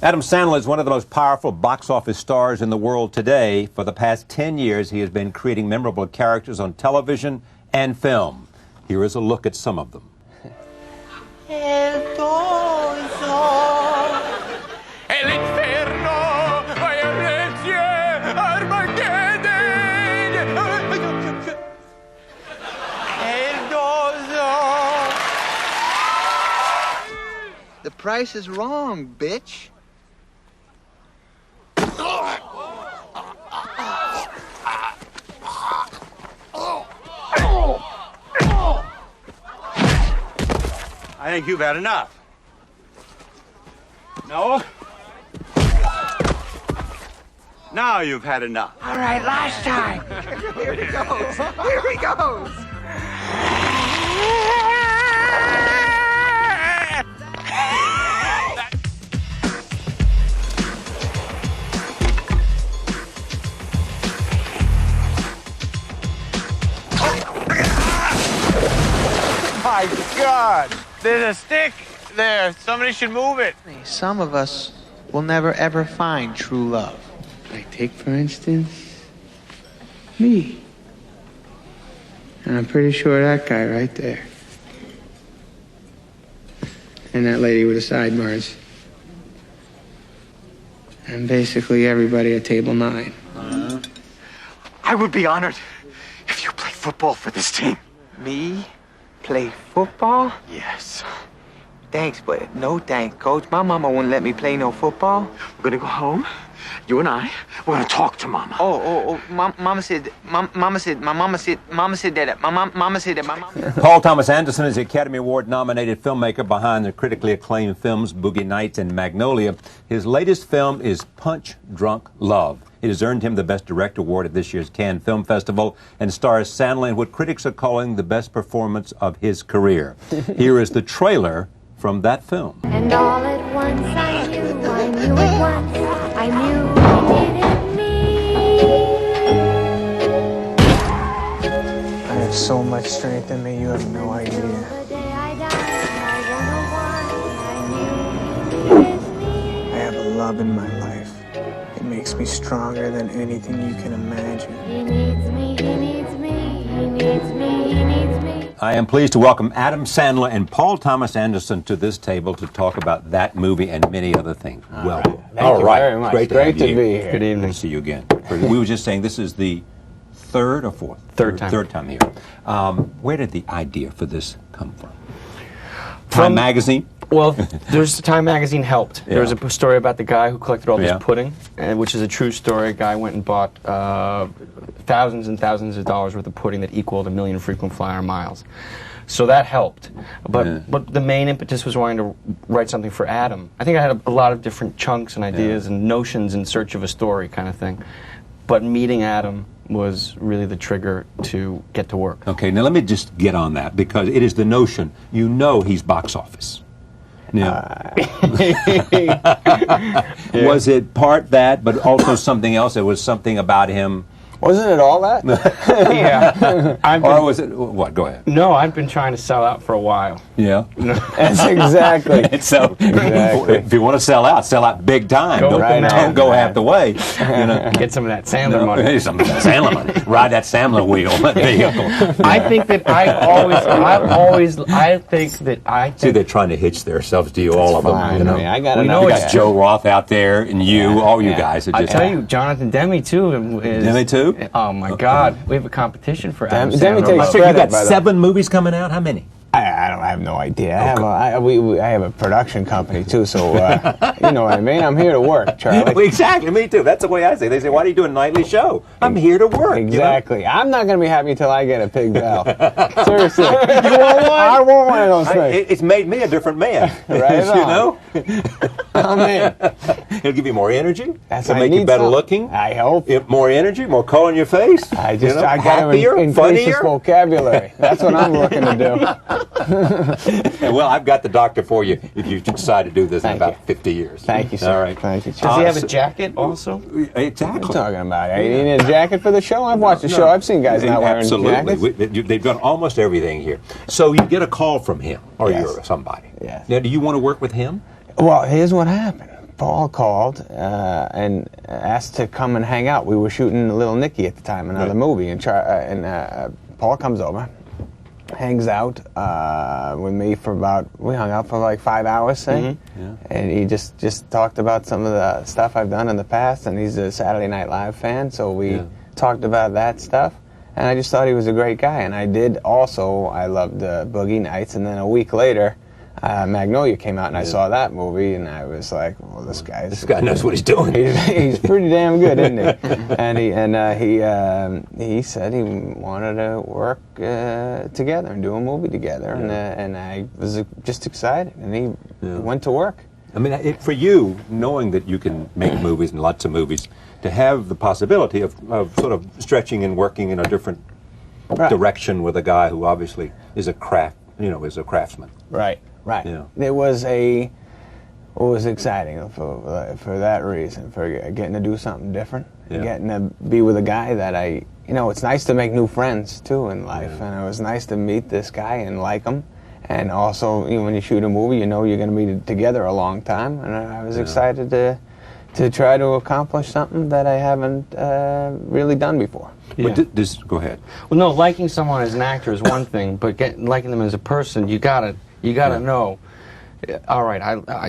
Adam Sandler is one of the most powerful box office stars in the world today. For the past 10 years, he has been creating memorable characters on television and film. Here is a look at some of them. The price is wrong, bitch. I think you've had enough. No? Now you've had enough. All right, last time. Here he goes. Here he goes. My God! There's a stick there. Somebody should move it. Some of us will never ever find true love. Like, take, for instance, me. And I'm pretty sure that guy right there. And that lady with the sidebars. And basically everybody at table 9. I would be honored if you played football for this team. Me? Play football? Yes. Thanks, but no thanks, Coach. My mama wouldn't let me play no football. We're gonna go home. You and I, we're gonna talk to Mama. Mama said that, mama said that. Paul Thomas Anderson is the Academy Award-nominated filmmaker behind the critically acclaimed films Boogie Nights and Magnolia. His latest film is Punch Drunk Love. It has earned him the Best Director Award at this year's Cannes Film Festival and stars Sandler in what critics are calling the best performance of his career. Here is the trailer from that film. And all at once I knew at once, I knew he needed me. I have so much strength in me, you have no idea. The day I died, I wonder why, I knew he needed me. I have a love in my life. It makes me stronger than anything you can imagine. He needs me, he needs me, he needs me, he needs me. I am pleased to welcome Adam Sandler and Paul Thomas Anderson to this table to talk about that movie and many other things. Welcome. Thank you very much. Great to have you. be here. Good evening. Good to see you again. We were just saying this is the third or fourth? Third time. Third time here. Where did the idea for this come from? Time Magazine? Well, there's Time Magazine helped. Yeah. There was a story about the guy who collected all Yeah. this pudding, which is a true story. A guy went and bought thousands and thousands of dollars worth of pudding that equaled 1 million frequent flyer miles. So that helped. But the main impetus was wanting to write something for Adam. I think I had a lot of different chunks and ideas and notions in search of a story kind of thing. But meeting Adam was really the trigger to get to work. Okay, now let me just get on that because it is the notion, you know he's box office. Now, was it part that, but also something else? It was something about him. Wasn't it all that? Yeah. Or was it, what, go ahead. No, I've been trying to sell out for a while. Yeah. That's exactly. So, if you want to sell out big time. Go Don't, right don't on. go half the way. You know. Get some of that Sandler money. Some of that Sandler money. Ride that Sandler wheel. Vehicle. I think that See, they're trying to hitch themselves to you, all of them. Fine. You know, I mean, I got we enough know it's guys. Joe Roth out there, and you, all you guys are I just. tell you, Jonathan Demme too is. Demme too? Oh my God, we have a competition for Adam Demme Sandler. takes So you credit, got 7 movies coming out? How many? I have no idea. I have a production company too, so you know what I mean. I'm here to work, Charlie. Exactly, me too. That's the way I say it. They say, why do you do a nightly show? I'm here to work. Exactly. You know? I'm not going to be happy until I get a pig valve. Seriously. You want one? I want one of those things. It's made me a different man. Right on. You know? I'm in. It'll give you more energy. That's It'll I make you need better some. looking. I hope. More energy, more color in your face. I got to happier, increase this funnier. vocabulary. That's what I'm looking to do. Well, I've got the doctor for you if you decide to do this in Thank about you. 50 years. Thank you, sir. All right. Thank you, Does he have a so- jacket also? Exactly. What are you talking about? You need a jacket for the show? I've watched the show. I've seen guys not wearing jackets. Absolutely. They've done almost everything here. So you get a call from him, or Yes. you're somebody. Yes. Now, do you want to work with him? Well, here's what happened. Paul called and asked to come and hang out. We were shooting Little Nicky at the time, another movie, and Paul comes over, hangs out with me for we hung out for like 5 hours, say, and he just talked about some of the stuff I've done in the past, and he's a Saturday Night Live fan, so we talked about that stuff, and I just thought he was a great guy, and I loved Boogie Nights, and then a week later, Magnolia came out, and I saw that movie, and I was like, "Well, this guy knows what he's doing. He's pretty damn good, isn't he?" And he said he wanted to work together and do a movie together, and I was just excited, and he went to work. I mean, for you, knowing that you can make movies and lots of movies, to have the possibility of sort of stretching and working in a different direction with a guy who obviously is a craftsman. Right. Right. Yeah. It was exciting for that reason, for getting to do something different, getting to be with a guy that it's nice to make new friends too in life, and it was nice to meet this guy and like him, and also when you shoot a movie, you're going to be together a long time, and I was excited to try to accomplish something that I haven't really done before. Yeah. Go ahead. Well, no, liking someone as an actor is one thing, but liking them as a person, you gotta know. All right,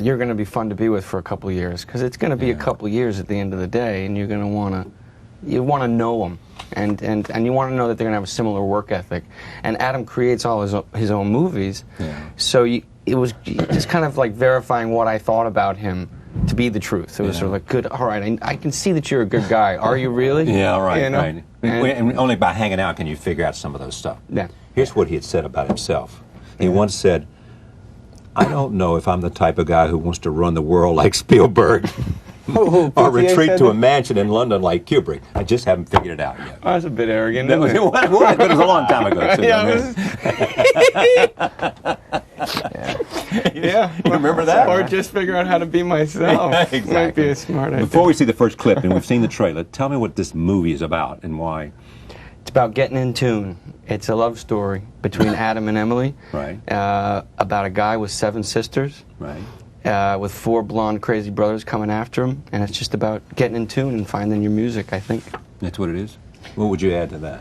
you're going to be fun to be with for a couple of years, because it's going to be a couple of years at the end of the day, and you're going to want to know them, and you want to know that they're going to have a similar work ethic. And Adam creates all his own movies, so it was just kind of like verifying what I thought about him to be the truth. It was sort of like, good, all right, I can see that you're a good guy. Are you really? Yeah, right, you know? right. And only by hanging out can you figure out some of those stuff. Yeah. Here's what he had said about himself. He once said, "I don't know if I'm the type of guy who wants to run the world like Spielberg or retreat to a mansion in London like Kubrick. I just haven't figured it out yet." Oh, that's a bit arrogant. It was a long time ago. Yeah. You remember that? Or just figure out how to be myself. Exactly. Might be a smart idea. Before we see the first clip, and we've seen the trailer, tell me what this movie is about and why. It's about getting in tune. It's a love story between Adam and Emily. Right. About a guy with 7 sisters. Right. With 4 blonde crazy brothers coming after him, and it's just about getting in tune and finding your music, I think. That's what it is? What would you add to that?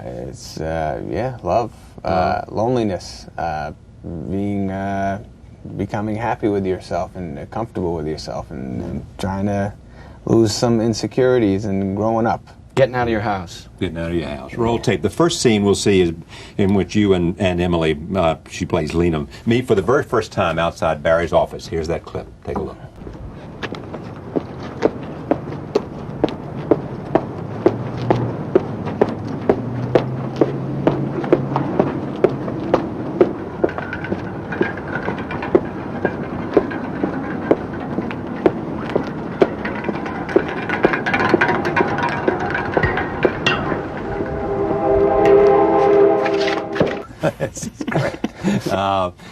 It's love, loneliness, becoming happy with yourself and comfortable with yourself, and trying to lose some insecurities and growing up. Getting out of your house. Getting out of your house. Roll tape. The first scene we'll see is in which you and Emily, she plays Lena, meet for the very first time outside Barry's office. Here's that clip. Take a look.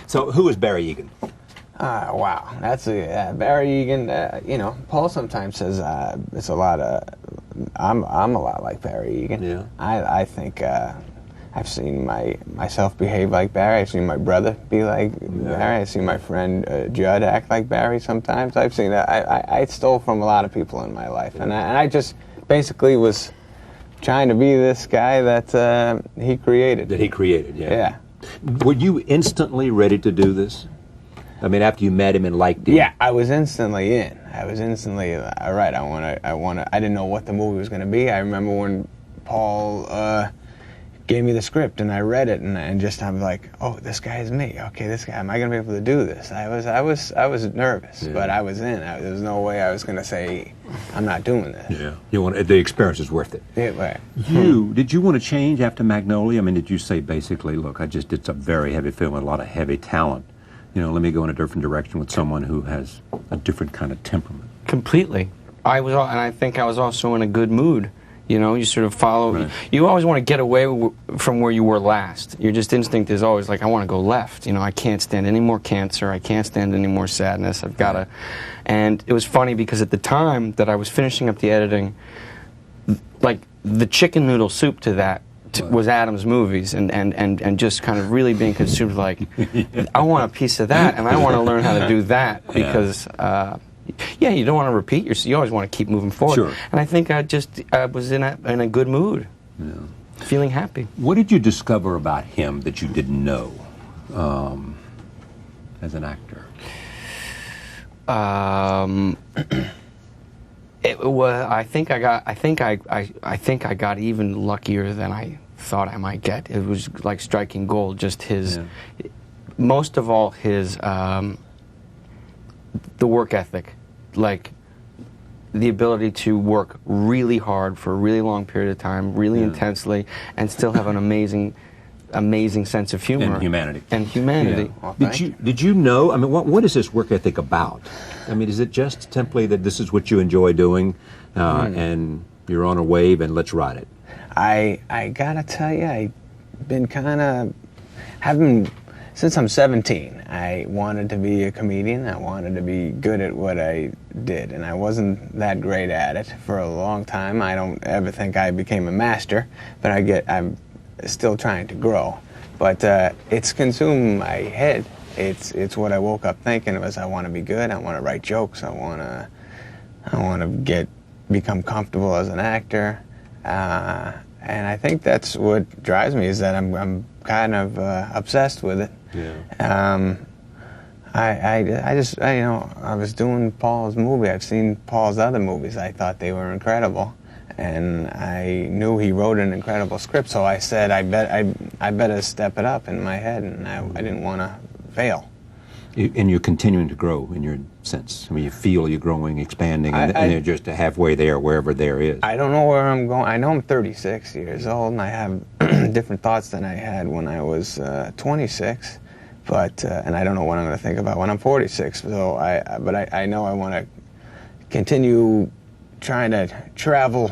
So who is Barry Egan? Wow, that's Barry Egan. Paul sometimes says it's a lot of. I'm a lot like Barry Egan. Yeah. I think I've seen myself behave like Barry. I've seen my brother be like Barry. I've seen my friend Judd act like Barry sometimes. I've seen that. I stole from a lot of people in my life, and I just basically was trying to be this guy that he created. That he created, yeah. Yeah. Were you instantly ready to do this? I mean, after you met him and liked him? Yeah, I was instantly in. I was instantly, all right, I didn't know what the movie was going to be. I remember when Paul gave me the script and I read it and I'm like, oh, this guy is me. Okay, this guy, am I going to be able to do this? I was nervous, but I was in. There was no way I was going to say, I'm not doing this. Yeah, the experience is worth it. Yeah, right. Did you want to change after Magnolia? I mean, did you say basically, look, I just did some very heavy film with a lot of heavy talent. Let me go in a different direction with someone who has a different kind of temperament. Completely. I think I was also in a good mood. You sort of follow. Right. You always want to get away from where you were last. Your just instinct is always like, I want to go left. I can't stand any more cancer. I can't stand any more sadness. I've got to. And it was funny because at the time that I was finishing up the editing, like the chicken noodle soup to that was Adam's movies, and just kind of really being consumed like, I want a piece of that, and I want to learn how to do that because. Yeah, you don't want to repeat yourself. You always want to keep moving forward. Sure. And I think I just was in a good mood, feeling happy. What did you discover about him that you didn't know as an actor? I think I got even luckier than I thought I might get. It was like striking gold. Just his, most of all, his the work ethic, like the ability to work really hard for a really long period of time, really intensely, and still have an amazing sense of humor And humanity. Yeah. Well, Did you know? I mean, what is this work ethic about? I mean, is it just simply that this is what you enjoy doing, and you're on a wave and let's ride it? I gotta tell you, I've been kind of having since I'm 17. I wanted to be a comedian. I wanted to be good at what I did, and I wasn't that great at it for a long time. I don't ever think I became a master, but I'm still trying to grow. But it's consumed my head. It's what I woke up thinking was I want to be good. I want to write jokes. I want to become comfortable as an actor. And I think that's what drives me, is that I'm kind of obsessed with it. Yeah. I was doing Paul's movie. I've seen Paul's other movies. I thought they were incredible, and I knew he wrote an incredible script. So I said, I better step it up in my head, and I didn't want to fail. And you're continuing to grow in your sense. I mean, you feel you're growing, expanding, and you're just halfway there, wherever there is. I don't know where I'm going. I know I'm 36 years old, and I have different thoughts than I had when I was 26. But and I don't know what I'm going to think about when I'm 46. So I know I want to continue trying to travel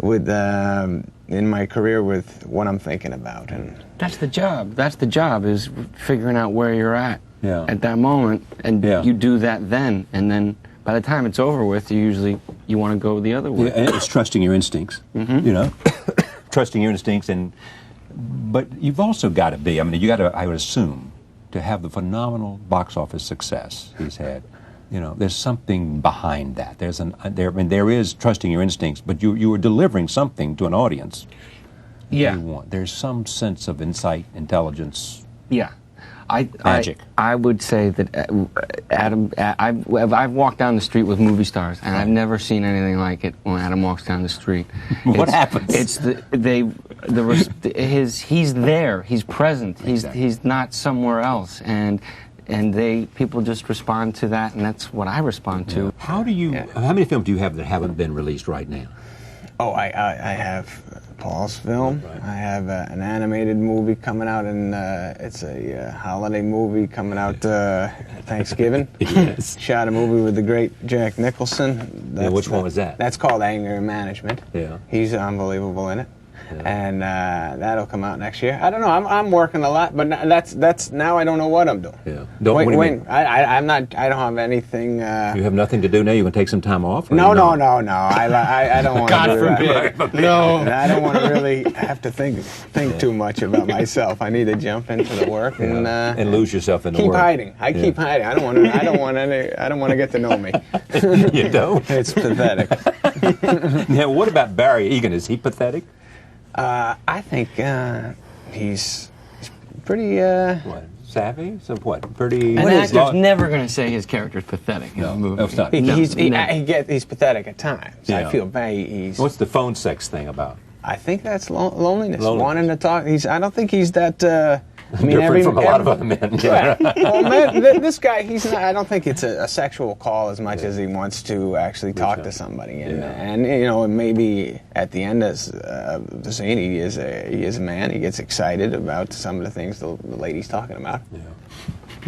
with in my career with what I'm thinking about. And That's the job. That's the job, is figuring out where you're at Yeah. at that moment, and Yeah. you do that then, and then by the time it's over with, you want to go the other way. Yeah, and it's trusting your instincts, you know, trusting your instincts, but you've also got to be, I mean, you got to, I would assume, to have the phenomenal box office success he's had. You know, there's something behind that. There is trusting your instincts, but you are delivering something to an audience. Yeah. There's some sense of insight, intelligence. Yeah. Magic. I would say that I've walked down the street with movie stars, and I've never seen anything like it when Adam walks down the street. What happens? It's he's there, he's present, Exactly. he's not somewhere else, and people just respond to that, and that's what I respond to. How many films do you have that haven't been released right now? Oh, I have Paul's film. Right. I have an animated movie coming out, and it's a holiday movie coming out Thanksgiving. Yes. Shot a movie with the great Jack Nicholson. Yeah, which one was that? That's called Anger Management. Yeah. He's unbelievable in it. And that'll come out next year. I don't know. I'm working a lot, but that's now I don't know what I'm doing. Yeah. What do you mean? I'm not. I don't have anything. You have nothing to do now? You can take some time off? No. No. I don't want God to do forbid. that. No, I don't want to really have to think too much about myself. I need to jump into the work And lose yourself in the keep work. hiding. I keep hiding. I don't want to get to know me. You don't? It's pathetic. Now, what about Barry Egan? Is he pathetic? I think he's pretty. What? Savvy? So what? Pretty. An actor's never going to say his character's pathetic in a movie. No, it's not. He's pathetic at times. Yeah. I feel bad. What's the phone sex thing about? I think that's loneliness. Loneliness. Wanting to talk. I don't think he's that. Different from a lot of other men. Right. Well, man, this guy, he's not. I don't think it's a sexual call as much as he wants to actually talk to somebody. And you know, maybe at the end of the scene, he is a man. He gets excited about some of the things the lady's talking about. Yeah.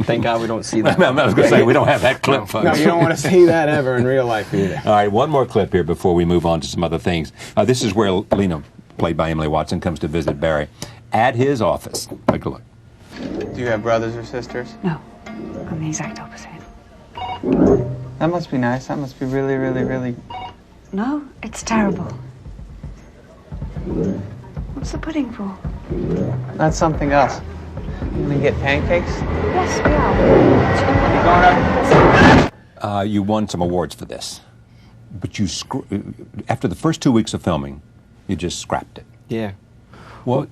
Thank God we don't see that. I was going to say, we don't have that clip, folks. No, you don't want to see that ever in real life either. All right, one more clip here before we move on to some other things. This is where Lena, played by Emily Watson, comes to visit Barry at his office. Take a look. Do you have brothers or sisters? No, I'm the exact opposite. That must be nice. That must be really, really, really. No, it's terrible. What's the pudding for? That's something else. You want to get pancakes? Yes, we are. You going up? You won some awards for this, but after the first 2 weeks of filming, you just scrapped it. Yeah. What?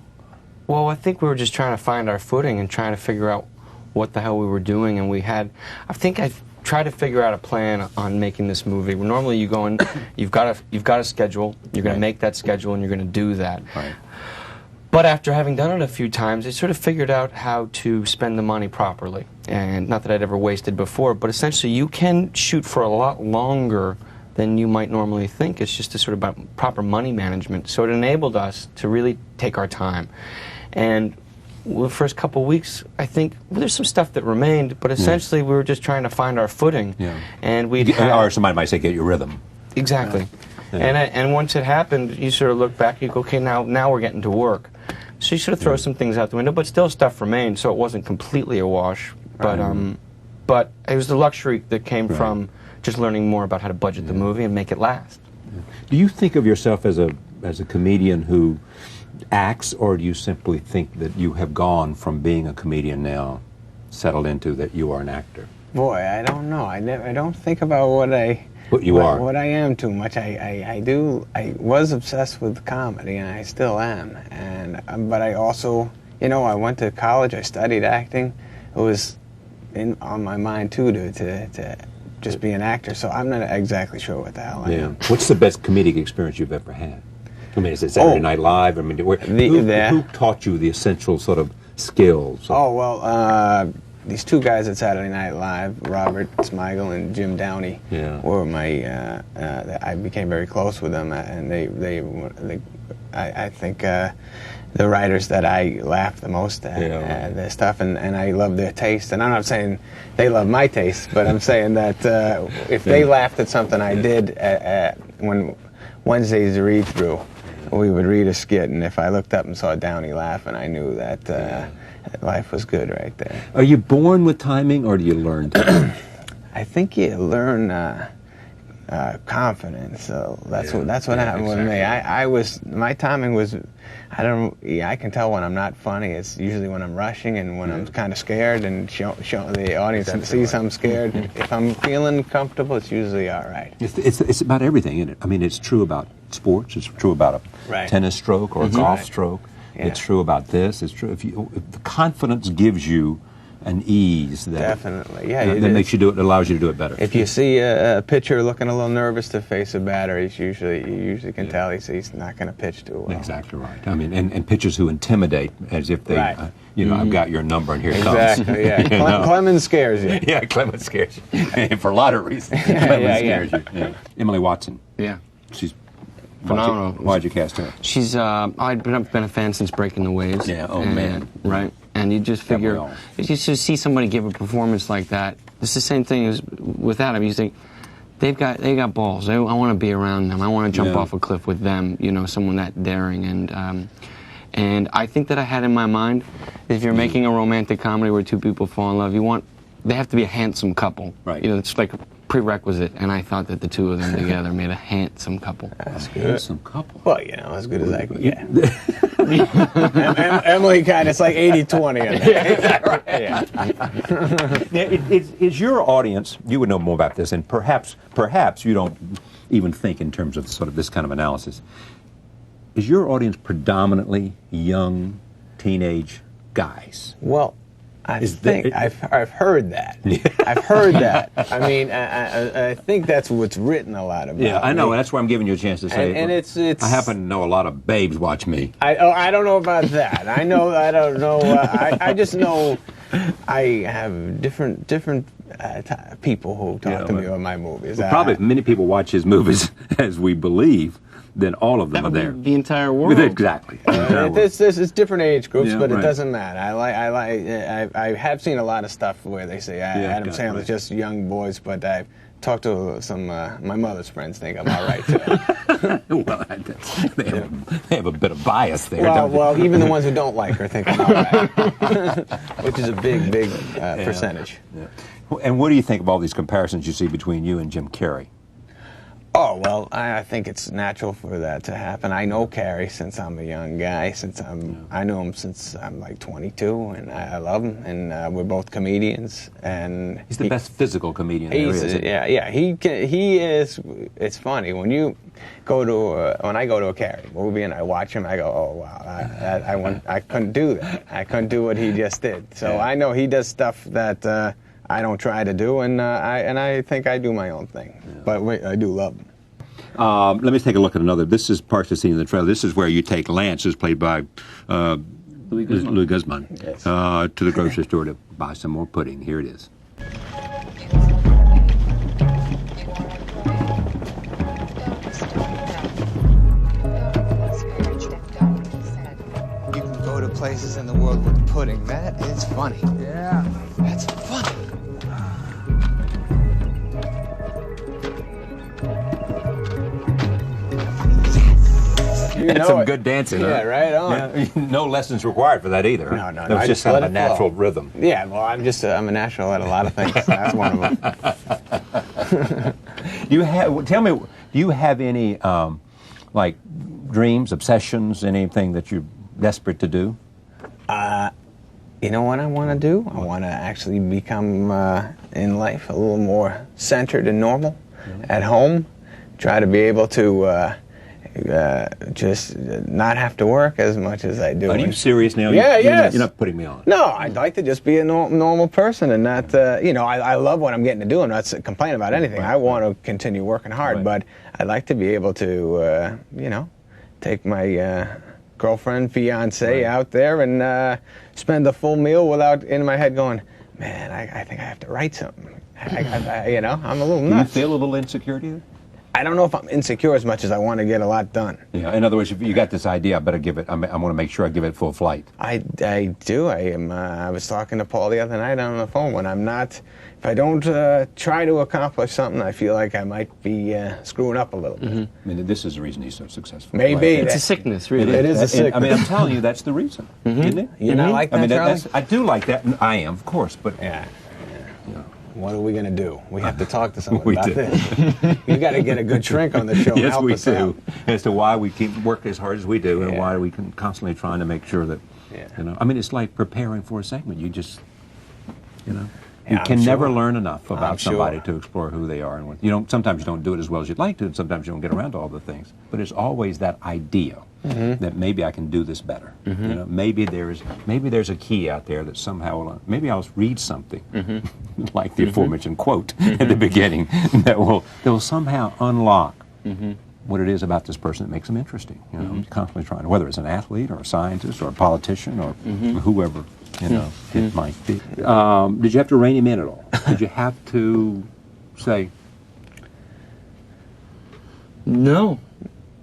Well, I think we were just trying to find our footing and trying to figure out what the hell we were doing, and I think I tried to figure out a plan on making this movie. Normally you go in, you've got a schedule, you're going to make that schedule, and you're going to do that. Right. But after having done it a few times, I sort of figured out how to spend the money properly. And not that I'd ever wasted before, but essentially you can shoot for a lot longer than you might normally think. It's just a sort of about proper money management. So it enabled us to really take our time. And the first couple of weeks, I think, there's some stuff that remained, but essentially we were just trying to find our footing. Yeah. And or somebody might say, get your rhythm. Exactly. Yeah. And once it happened, you sort of look back, you go, okay, now we're getting to work. So you sort of throw some things out the window, but still stuff remained, so it wasn't completely a wash. But it was the luxury that came from just learning more about how to budget the movie and make it last. Do you think of yourself as a comedian who acts, or do you simply think that you have gone from being a comedian now, settled into that you are an actor? Boy, I don't know. I don't think about what I am too much. I was obsessed with comedy, and I still am. But I also, I went to college. I studied acting. It was on my mind too to just be an actor. So I'm not exactly sure what the hell I am. What's the best comedic experience you've ever had? I mean, is it Saturday Night Live? I mean, who taught you the essential sort of skills? Oh well. These two guys at Saturday Night Live, Robert Smigel and Jim Downey, were my. I became very close with them, and I think the writers that I laughed the most at their stuff, and I love their taste. And I'm not saying they love my taste, but I'm saying that if they laughed at something I did when Wednesday's read through, we would read a skit, and if I looked up and saw Downey laughing, I knew that. Life was good right there. Are you born with timing, or do you learn timing? I think you learn confidence. So that's what happened with me. My timing was, I can tell when I'm not funny. It's usually when I'm rushing and when I'm kind of scared and show the audience and sees I'm scared. If I'm feeling comfortable, it's usually all right. It's about everything, isn't it? I mean, it's true about sports. It's true about a tennis stroke or a golf stroke. Yeah. It's true about this. It's true if the confidence gives you an ease that definitely, that makes you do it, allows you to do it better. If you see a pitcher looking a little nervous to face a batter, you usually can tell he's not going to pitch too well. Exactly right. I mean, and pitchers who intimidate as if they, I've got your number and here it comes. Exactly. Yeah. Clemens scares you. Yeah, Clemens scares you for a lot of reasons. Clemens scares you. Yeah. Emily Watson. Yeah. She's phenomenal. Why'd you cast her? She's I've been a fan since Breaking the Waves. Yeah. Oh man. Right. And you just figure, you just see somebody give a performance like that. It's the same thing as with Adam. You think they got balls. I want to be around them. I want to jump off a cliff with them. Someone that daring. And I think that I had in my mind, if you're making a romantic comedy where two people fall in love, they have to be a handsome couple. Right. It's like a prerequisite, and I thought that the two of them together made a handsome couple. That's good. Handsome couple. Well, as good as I can get. Emily it's like 80-20. Is your audience, you would know more about this, and perhaps you don't even think in terms of sort of this kind of analysis. Is your audience predominantly young, teenage guys? Well, I've heard that. I've heard that. I mean, I think that's what's written a lot about. Yeah, I know. That's why I'm giving you a chance to say. And it's. I happen to know a lot of babes watch me. I don't know about that. I don't know. I just know I have different people who talk to me about my movies. Well, probably many people watch his movies as we believe. Then all of them are there. The entire world. Exactly. It's different age groups, but it doesn't matter. I have seen a lot of stuff where they say Adam Sandler's just young boys, but I've talked to some my mother's friends think I'm all right too. Well, they have a bit of bias there. Well, even the ones who don't like her think I'm all right, which is a big percentage. Yeah. And what do you think of all these comparisons you see between you and Jim Carrey? Oh, well, I think it's natural for that to happen. I know Carrie since I'm a young guy. I know him since I'm like 22, and I love him. And we're both comedians. And He's the best physical comedian there is. Yeah. He is. It's funny when you go to when I go to a Carrie movie and I watch him. I go, oh wow, I couldn't do that. I couldn't do what he just did. So I know he does stuff that. I don't try to do, and I think I do my own thing. Yeah. But wait, I do love them. Let me take a look at another. This is part of the scene in the trailer. This is where you take Lance, who's played by Louis Guzman, yes. To the grocery store to buy some more pudding. Here it is. You can go to places in the world with pudding. That is funny. Yeah. That's funny. That's some good dancing. Yeah, huh? right on. Yeah, no lessons required for that either. No. That was just kind of a natural rhythm. Yeah, well, I'm a natural at a lot of things. That's one of them. Tell me, do you have any like dreams, obsessions, anything that you're desperate to do? You know what I want to do? I want to actually become in life a little more centered and normal at home. Try to be able to just not have to work as much as I do. Are you serious now? Yeah, yes. You're not putting me on. No, I'd like to just be a normal person and not, I love what I'm getting to do. I'm not complaining about anything. I want to continue working hard, but I'd like to be able to, take my girlfriend, fiance out there and spend a full meal without in my head going, man, I think I have to write something. I'm a little nuts. Do you feel a little insecurity? I don't know if I'm insecure as much as I want to get a lot done. Yeah. In other words, if you got this idea, I better give it. I want to make sure I give it full flight. I do. I am. I was talking to Paul the other night on the phone. When I'm not, if I don't try to accomplish something, I feel like I might be screwing up a little bit. I mean, this is the reason he's so successful. Maybe It's a sickness, really. It is a sickness. I mean, I'm telling you, that's the reason, isn't it? You not like that, I mean, Charlie? I do like that. I am, of course, but Yeah. What are we going to do? We have to talk to someone We about do. this. You got to get a good shrink on the show. yes, Help we us do. out. As to why we keep working as hard as we do, and Yeah. why we can constantly trying to make sure that, I mean, it's like preparing for a segment. You just, you Yeah, can I'm never sure. learn enough about I'm somebody sure. to explore who they are, and what, sometimes you don't do it as well as you'd like to, and sometimes you don't get around to all the things. But it's always that idea that maybe I can do this better. Maybe there's a key out there that somehow maybe I'll read something like the aforementioned quote at the beginning that will somehow unlock what it is about this person that makes them interesting. Constantly trying, whether it's an athlete or a scientist or a politician or whoever it might be. Did you have to rein him in at all? Did you have to say? No.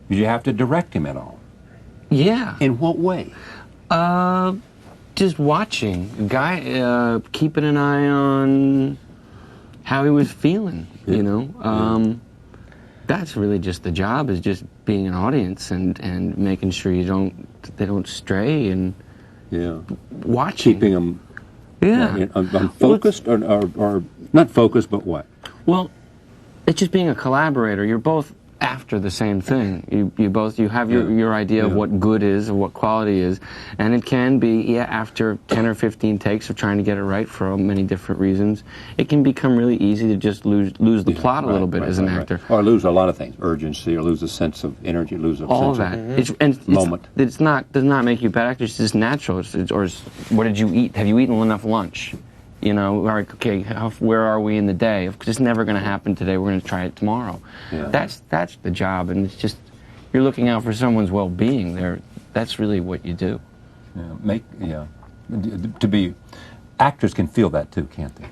Did you have to direct him at all? Yeah. In what way? Just watching. Guy, keeping an eye on how he was feeling, That's really just the job, is just being an audience and making sure they don't stray and watching. Keeping them focused or not focused, but what? Well, it's just being a collaborator. You're both after the same thing. You have your idea of what good is and what quality is, and it can be after 10 or 15 takes of trying to get it right for many different reasons, it can become really easy to just lose the plot a little bit as an actor, or lose a lot of things, urgency, or lose a sense of energy, lose a all sense of that. of moment. Does not make you a bad actor. It's just natural. Or what did you eat? Have you eaten enough lunch? Okay, where are we in the day? It's never going to happen today. We're going to try it tomorrow. Yeah. That's the job, and it's just you're looking out for someone's well-being. That's really what you do. To be actors can feel that too, can't they?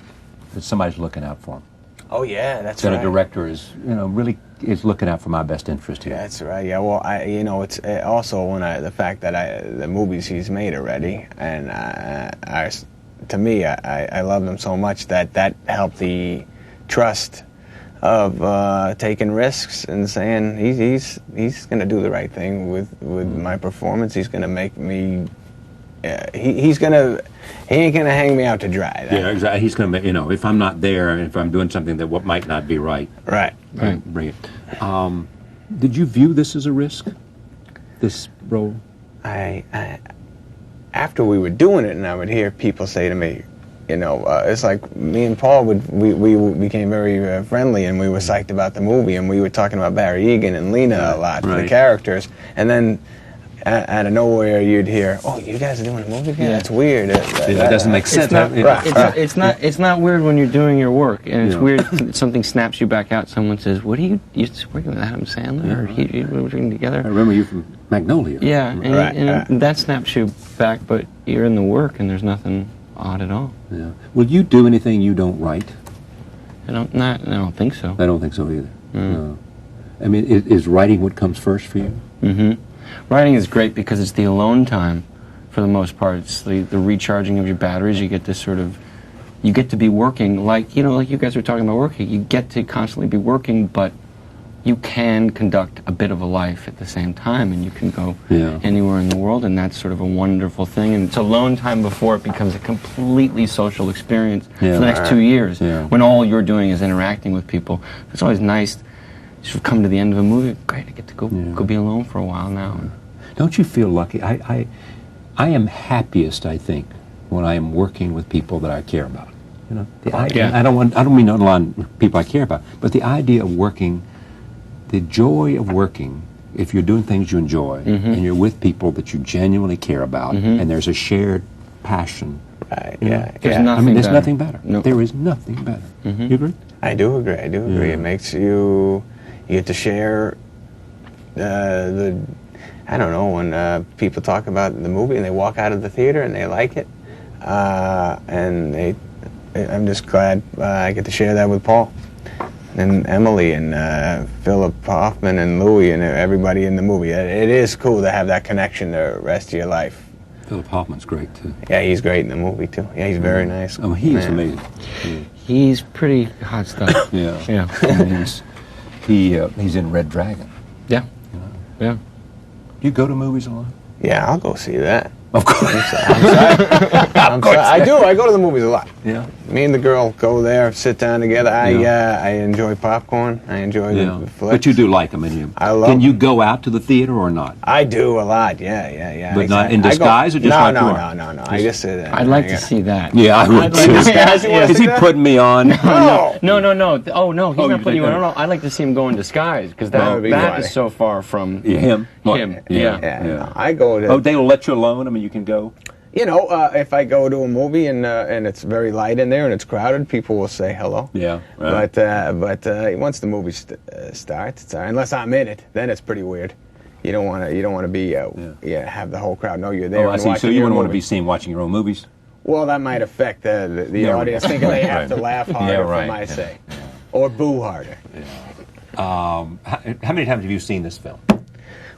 That somebody's looking out for them. Oh yeah, that's that right. A director is really is looking out for my best interest here. That's right. Yeah. Well, it's also the fact that the movies he's made already, and to me, I love them so much that helped the trust of taking risks and saying he's going to do the right thing with my performance. He's going to make me He ain't gonna hang me out to dry. Yeah, exactly. He's going to, if I'm not there, if I'm doing something that what might not be right. Right. Bring it. Did you view this as a risk? This role? I after we were doing it, and I would hear people say to me, it's like me and Paul we became very friendly, and we were psyched about the movie, and we were talking about Barry Egan and Lena a lot, the characters, and then out of nowhere you'd hear, "Oh, you guys are doing a movie again? That's weird." That doesn't make sense. It's not weird when you're doing your work, and it's weird if something snaps you back out. Someone says, "What are you working with Adam Sandler? Or you working together?" I remember you from Magnolia. Yeah, and that snaps you back, but you're in the work, and there's nothing odd at all. Yeah. Will you do anything you don't write? I don't think so. I don't think so either. No. I mean, is writing what comes first for you? Mm-hmm. Writing is great because it's the alone time, for the most part. It's the recharging of your batteries. You get to be working like you guys were talking about working. You get to constantly be working, but you can conduct a bit of a life at the same time, and you can go anywhere in the world, and that's sort of a wonderful thing. And it's alone time before it becomes a completely social experience for the next 2 years, when all you're doing is interacting with people. It's always nice to sort of come to the end of a movie. Great, I get to go be alone for a while now. Don't you feel lucky? I am happiest, I think, when I am working with people that I care about. I don't mean a lot of people I care about, but the idea of working. The joy of working, if you're doing things you enjoy, and you're with people that you genuinely care about, and there's a shared passion. Right. There's nothing better. Nope. There is nothing better. You agree? I do agree. It makes you get to share I don't know, when people talk about the movie and they walk out of the theater and they like it, and I'm just glad I get to share that with Paul and Emily and Philip Hoffman and Louis and everybody in the movie. It is cool to have that connection the rest of your life. Philip Hoffman's great too. Yeah, he's great in the movie too. Yeah, he's very nice. Oh, he's amazing. He's pretty hot stuff. Yeah. I mean, he's in Red Dragon. Yeah. Yeah. You go to movies a lot? Yeah, I'll go see that. Of course. I'm sorry. I do. I go to the movies a lot. Yeah. Me and the girl go there, sit down together. I enjoy popcorn. I enjoy the flicks. But you do like them, and you. I love. Can you go out to the theater or not? I do a lot. Yeah. But not in disguise, or just no, like no, you are? no. I just sit there. I'd like to see that. Yeah, I would too. Disguise, you wanna Is see he that? putting me on? No. Oh no, he's not putting you on. no. No, I'd like to see him go in disguise because That would be that funny. is so far from Him. him. Yeah. No, I go to. Oh, they will let you alone? I mean, you can go? If I go to a movie and it's very light in there and it's crowded, people will say hello. Yeah, right. But once the movie starts, unless I'm in it, then it's pretty weird. You don't want to be have the whole crowd know you're there. Oh, I see. So you wouldn't want to be seen watching your own movies? Well, that might affect the audience thinking they have to laugh harder for my sake, or boo harder. How many times have you seen this film?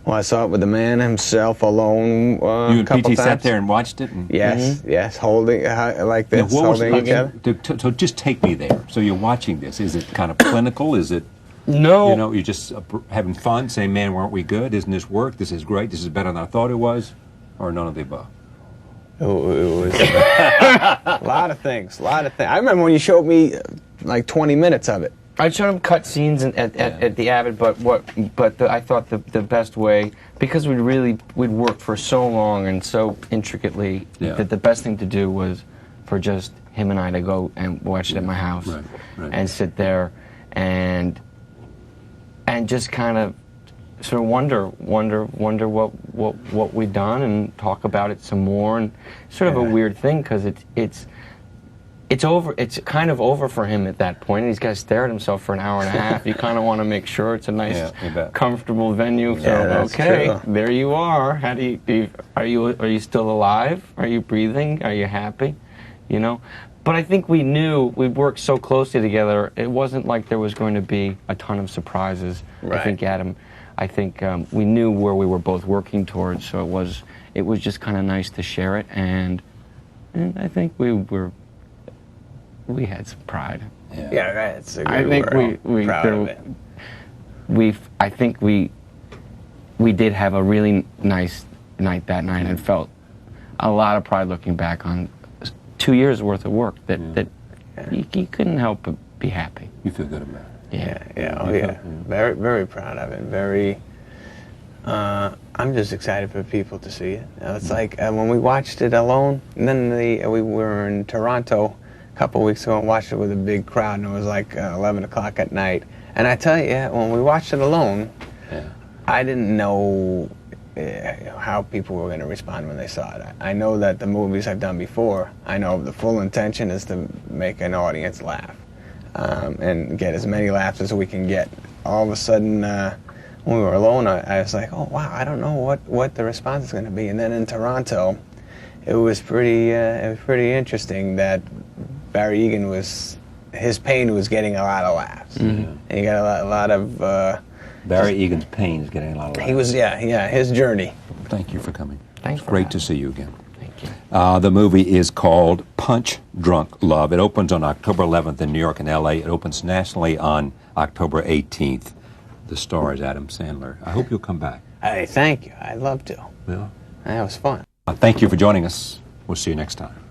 Well, I saw it with the man himself alone. You and P.T. sat there and watched it? Yes, holding like this, holding each other. So just take me there. So you're watching this. Is it kind of clinical? Is it? No. You're just having fun, saying, "Man, weren't we good? Isn't this work? This is great. This is better than I thought it was," or none of the above. It was a lot of things. I remember when you showed me like 20 minutes of it. I showed him cut scenes at the Avid, but I thought the best way, because we'd worked for so long and so intricately, that the best thing to do was for just him and I to go and watch it at my house and sit there and just kind of sort of wonder what we'd done and talk about it some more, and sort of a weird thing because it's over. It's kind of over for him at that point. He's got to stare at himself for an hour and a half. You kind of want to make sure it's a nice, comfortable venue. So true. There you are. How do you are you still alive? Are you breathing? Are you happy? But I think we knew we'd worked so closely together. It wasn't like there was going to be a ton of surprises. Right. I think we knew where we were both working towards. So it was just kind of nice to share it, and I think we had some pride. Yeah, right. It's a good I think we proud of it. I think we did have a really nice night that night, and felt a lot of pride looking back on 2 years worth of work that you couldn't help but be happy. You feel good about it. Yeah. Very, very proud of it. Very. I'm just excited for people to see it. It's like when we watched it alone, and then we were in Toronto a couple of weeks ago and watched it with a big crowd, and it was like 11 o'clock at night. And I tell you, when we watched it alone, I didn't know how people were going to respond when they saw it. I know that the movies I've done before, I know the full intention is to make an audience laugh and get as many laughs as we can get. All of a sudden, when we were alone, I was like, oh wow, I don't know what the response is going to be. And then in Toronto, it was pretty interesting that Barry Egan his pain was getting a lot of laughs. And he got a lot of Barry Egan's pain is getting a lot of laughs. He was his journey. Thank you for coming. Thanks. It's great to see you again. Thank you. The movie is called Punch Drunk Love. It opens on October 11th in New York and LA. It opens nationally on October 18th. The star is Adam Sandler. I hope you'll come back. Hey, thank you. I'd love to. Yeah. That was fun. Thank you for joining us. We'll see you next time.